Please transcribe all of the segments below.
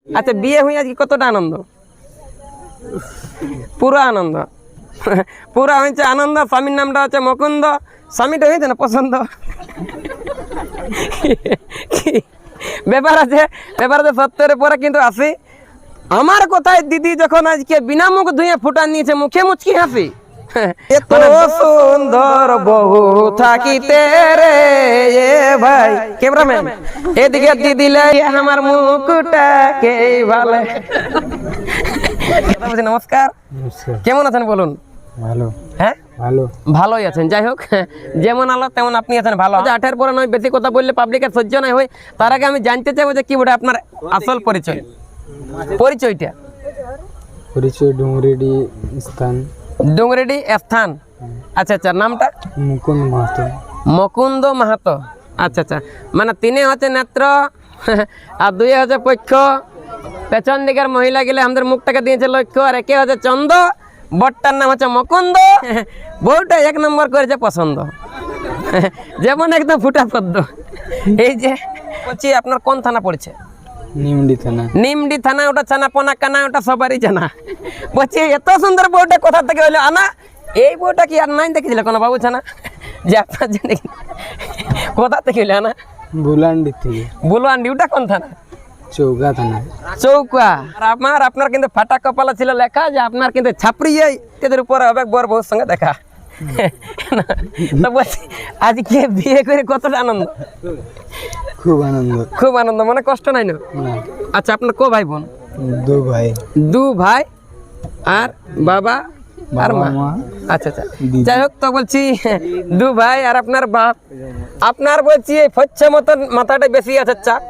আচ্ছা বিয়ে হয়ে আজকে কতটা আনন্দ? পুরো আনন্দ পুরো হয়েছে আনন্দ। স্বামীর নামটা হচ্ছে মুকুন্দ। স্বামীটা হয়েছে না পছন্দ? ব্যাপার আছে 70-এর পরে কিন্তু আসি। আমার কথায় দিদি যখন আজকে বিনা মুখ ধুয়ে ফুটা নিয়েছে, মুখে মুচকি হাসি। এত সুন্দর বহু থাকিতে রে ভাই ক্যামেরাম্যান এদিকে দিদি লাগে আমার মুখটা কে ভালো। নমস্কার, কেমন আছেন বলুন? ভালো। হ্যাঁ ভালোই আছেন। যাই হোক, যেমন আলো তেমন আপনি আছেন ভালো। 8-এর পরে নয়, বেশি কথা বললে পাবলিকের সহ্য নাই হয়। তার আগে আমি জানতে চাইবো যে কি বলে আপনার আসল পরিচয়টা। পরিচয় ডুংরিডি স্থান। ডুংরিডি স্থান। আচ্ছা আচ্ছা, নামটা? মুকুন্দ মাহাতো। মুকুন্দ মাহাতো। আচ্ছা আচ্ছা, মানে 3 হচ্ছে নেত্র আর 2 হচ্ছে পক্ষ। পেছন দিকের মহিলা গেলে আমাদের মুখটাকে দিয়েছে লক্ষ্য, আর 1 হচ্ছে চন্দ। বটটার নাম হচ্ছে মুকুন্দ। বউটা 1 নম্বর করেছে পছন্দ, যেমন একদম ফুটা পদ্ম। এই যে বলছি, আপনার কোন থানা পড়ছে? নিমডি থানা। নিমডি থানা। ওটা ছানা পোনা কানা, ওটা সবারই জানা। বলছি এত সুন্দর বউটা কোথা থেকে হইলো আনা? এই বউটা কি আর নাই দেখেছিল কোনো বাবু ছানা যে আপনার জন্য? কোথা থেকে হইলো আনা? বুলান্ডি থেকে। বুলান্ডি, ওটা কোন থানা? চৌকা থানা। চৌকা। আর আপনার কিন্তু ফাটা কপালে ছিল লেখা যে আপনার কিন্তু ছাপড়িয়ে এদের উপরে হবে বর বউর সঙ্গে দেখা। তো বলছি আজকে বিয়ে করে কতটা আনন্দ? খুব আনন্দ। খুব আনন্দ, মানে কষ্ট নাই না? আচ্ছা, আপনার কো ভাই বোন? 2 ভাই। 2 ভাই আর বাবা আর মা। আচ্ছা আচ্ছা, যাই হোক, তো বলছি 2 ভাই আর আপনার বাপ। আপনার বলছি এই ফচ্ছে মতন মাথাটা বেশি আছে চাপ।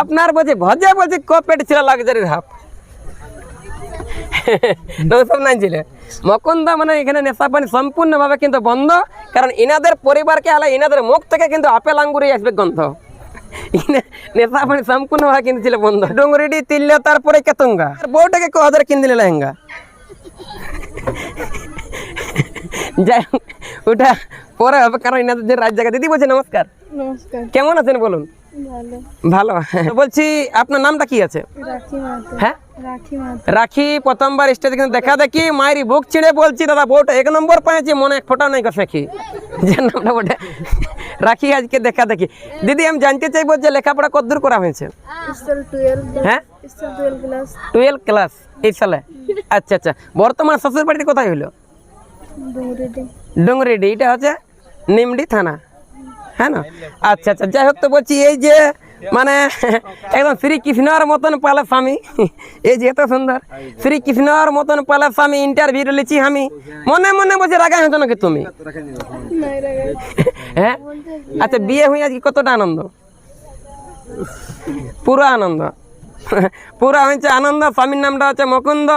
আপনার বলছি ভজে বলছি পেট ছিল লাক্সারির হাফ। সব নাই ছিল। মুকুন্দ মানে এখানে নেশা পানি সম্পূর্ণভাবে কিন্তু বন্ধ, কারণ ইনাদের পরিবারকে আলা ইনাদের মুখ থেকে কিন্তু আপেল আঙ্গুরে আসবে গন্ধ। নেশা পানি সম্পূর্ণভাবে কিন্তু ছিল বন্ধ। ডুংরিডি তিল্লা, তারপরে কেতুঙ্গা। বউটাকে 1000 কিনে দিলে লেহেঙ্গা। যাই হোক, ওটা পরে হবে, কারণ এনাদের যে রাত জায়গা। দিদি বলছে নমস্কার। নমস্কার। কেমন আছেন বলুন? ভালো। বলছি আপনার নামটা কি আছে? রাখি মাহাতো। হ্যাঁ, রাখি মাহাতো। রাখি। প্রথমবার স্টেজে কিন্তু দেখা দেখি মায়েরই বুক ছিঁড়ে বলছি দাদা বউটা 1 নম্বর পাইছি, মনে এক ফোটাও নাই সখী যে নামটা বটে রাখি। আজকে দেখা দেখি। দিদি আমি জানতে চাইবো যে লেখাপড়া কতদূর করা হয়েছে? স্কুল 12। হ্যাঁ, স্কুল 12 ক্লাস। 12 ক্লাস এই সালে। আচ্ছা আচ্ছা, বর্তমান শ্বশুর বাড়িতে কোথায় হইলো? ডুংরিডি। ডুংরিডি, এটা হচ্ছে নিমডি থানা, হ্যাঁ না? আচ্ছা আচ্ছা, যাই হোক, তো বলছি এই যে মানে একদম শ্রীকৃষ্ণর মতন পালা স্বামী। এই যে এত সুন্দর শ্রীকৃষ্ণর মতন পালা স্বামী, ইন্টারভিউ লিছি আমি। মনে মনে বলছি রাগাই হতো নাকি তুমি? নাই রাগাই। হ্যাঁ, আচ্ছা বিয়ে হয়ে আজকে কতটা আনন্দ? পুরো আনন্দ পুরো হয়েছে আনন্দ। স্বামীর নামটা হচ্ছে মুকুন্দ।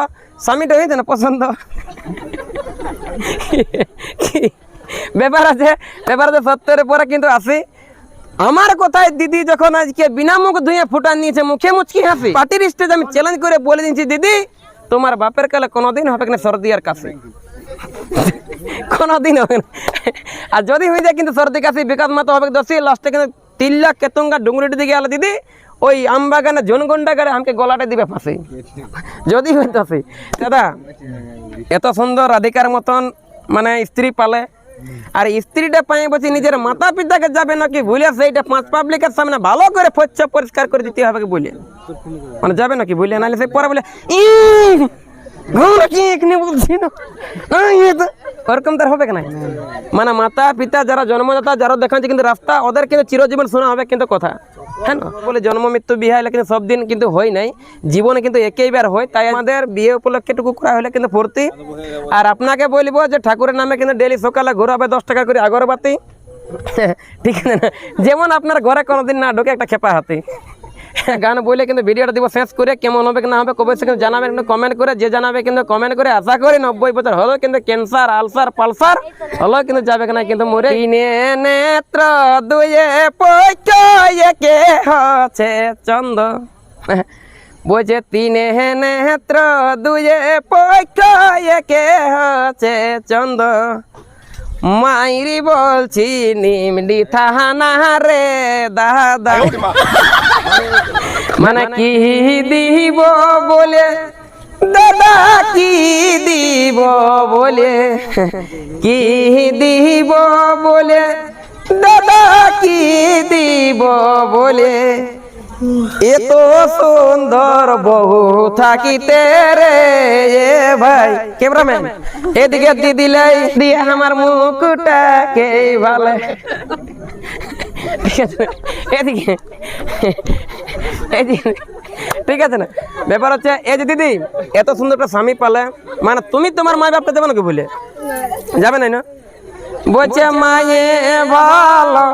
স্বামীটা হয়েছে না পছন্দ? ব্যাপার আছে 70-এর পরে কিন্তু আসি। আমার কথায় দিদি যখন আজকে বিনা মুখ ধুয়ে ফুটা নিয়েছে, মুখে মুচকি হাসি। পার্টির স্টেজ আমি চ্যালেঞ্জ করে বলে দিচ্ছি, দিদি তোমার বাপের কালে কোনোদিন হবে না সর্দি আর কাশি, কোনোদিন হবে না। আর যদি হয়ে যায় কিন্তু সর্দি কাশি বিকাশ মতো হবে দোষী। লাস্টে কিন্তু তিল্লা কেতুঙ্গা ডুংরিটি দিকে আলো দিদি ওই আমবাগানে জনগণটা গেলে আমাকে গলাটা দিবে ফাঁসি যদি হইতেছি। দাদা এত সুন্দর রাধিকার মতন মানে স্ত্রী পালে, আর স্ত্রীটা পাই বলছি নিজের মাতা পিতাকে যাবে নাকি ভুলে সেইটা 5 পাবলিকের সামনে ভালো করে ফচ্ছ পরিষ্কার করে দিতে হবে বলে, মানে যাবে নাকি ভুলে, নাহলে সে পরে বলে ওরকম তার হবে না। মানে মাতা পিতা যারা জন্মদাতা যারা দেখাচ্ছে কিন্তু রাস্তা, ওদের কিন্তু চিরজীবন শোনা হবে কিন্তু কথা, হ্যাঁ না? বলে জন্ম মৃত্যু বিয়ে হলে কিন্তু সব দিন কিন্তু হয় নাই, জীবনে কিন্তু একইবার হয়। তাই আমাদের বিয়ে উপলক্ষে টুকু করা হলে কিন্তু ফুর্তি। আর আপনাকে বলবো যে ঠাকুরের নামে কিন্তু ডেলি সকালে ঘোরাবে 10 টাকা করে আগরবাতি, ঠিক আছে না? যেমন আপনার ঘরে কোনোদিন না ঢোকে একটা খেপা হাতি। গান বলে কিন্তু ভিডিওটা দিব শেষ করে, কেমন হবে না হবে কবে কিন্তু জানাবেন কিন্তু কমেন্ট করে। যে জানাবে কিন্তু কমেন্ট করে। আশা করি 90 বছর হলো কিন্তু ক্যান্সার আলসার পালসার হলো কিন্তু যাবে না কিন্তু মরে। তিনে নেত্র দুয়ে পক্ষ একে হচ্ছে চন্দ, বলছে তিনে নেত্র দুয়ে পক্ষ একে হচ্ছে চন্দ। মাইরি বলছি নিমডি থানা রে দাদা। মানে কি দিব বলে দাদা, কি দিব বলে, কি দিব বলে দাদা, কি দিব বলে, এত সুন্দর বহু থাকিতে রে এ ভাই। ক্যামেরাম্যান এদিকে দিদিলে দিয়ে আমার মুখটা কে ভালো, ঠিক আছে এদিকে, এদিকে ঠিক আছে না। ব্যাপার হচ্ছে এই যে দিদি এত সুন্দর একটা স্বামী পালে, মানে তুমি তোমার মা বাপকে দেবে নাকি বলে যাবে না? বলছে মায়ে ভালো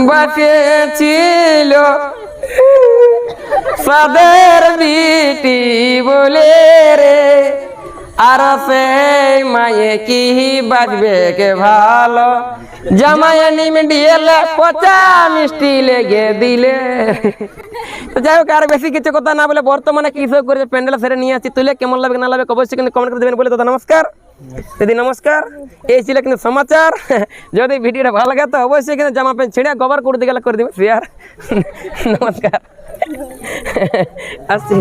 বাঁচেছিল সাদের বিটি বলে রে, আর সেই মায়ে কি বাজবে কে ভালো, জামাই নিম ডিয়েলে পচা মিষ্টি লেগে দিলে। তো যাই হোক, আর বেশি কিছু কথা না বলে বর্তমানে কি সব করে প্যান্ডেল সেরে নিয়ে আসছি, তুলে কেমন লাগবে না লাগবে অবশ্যই কিন্তু কমেন্ট করে দেবেন। বলে দাদা নমস্কার, দিদি নমস্কার। এই ছিল কিন্তু সমাচার। যদি ভিডিওটা ভালো লাগে তো অবশ্যই কিন্তু জামা প্যান্ট ছিঁড়ে কভার করে দিকে করে দেবেন শেয়ার। নমস্কার, আসছি।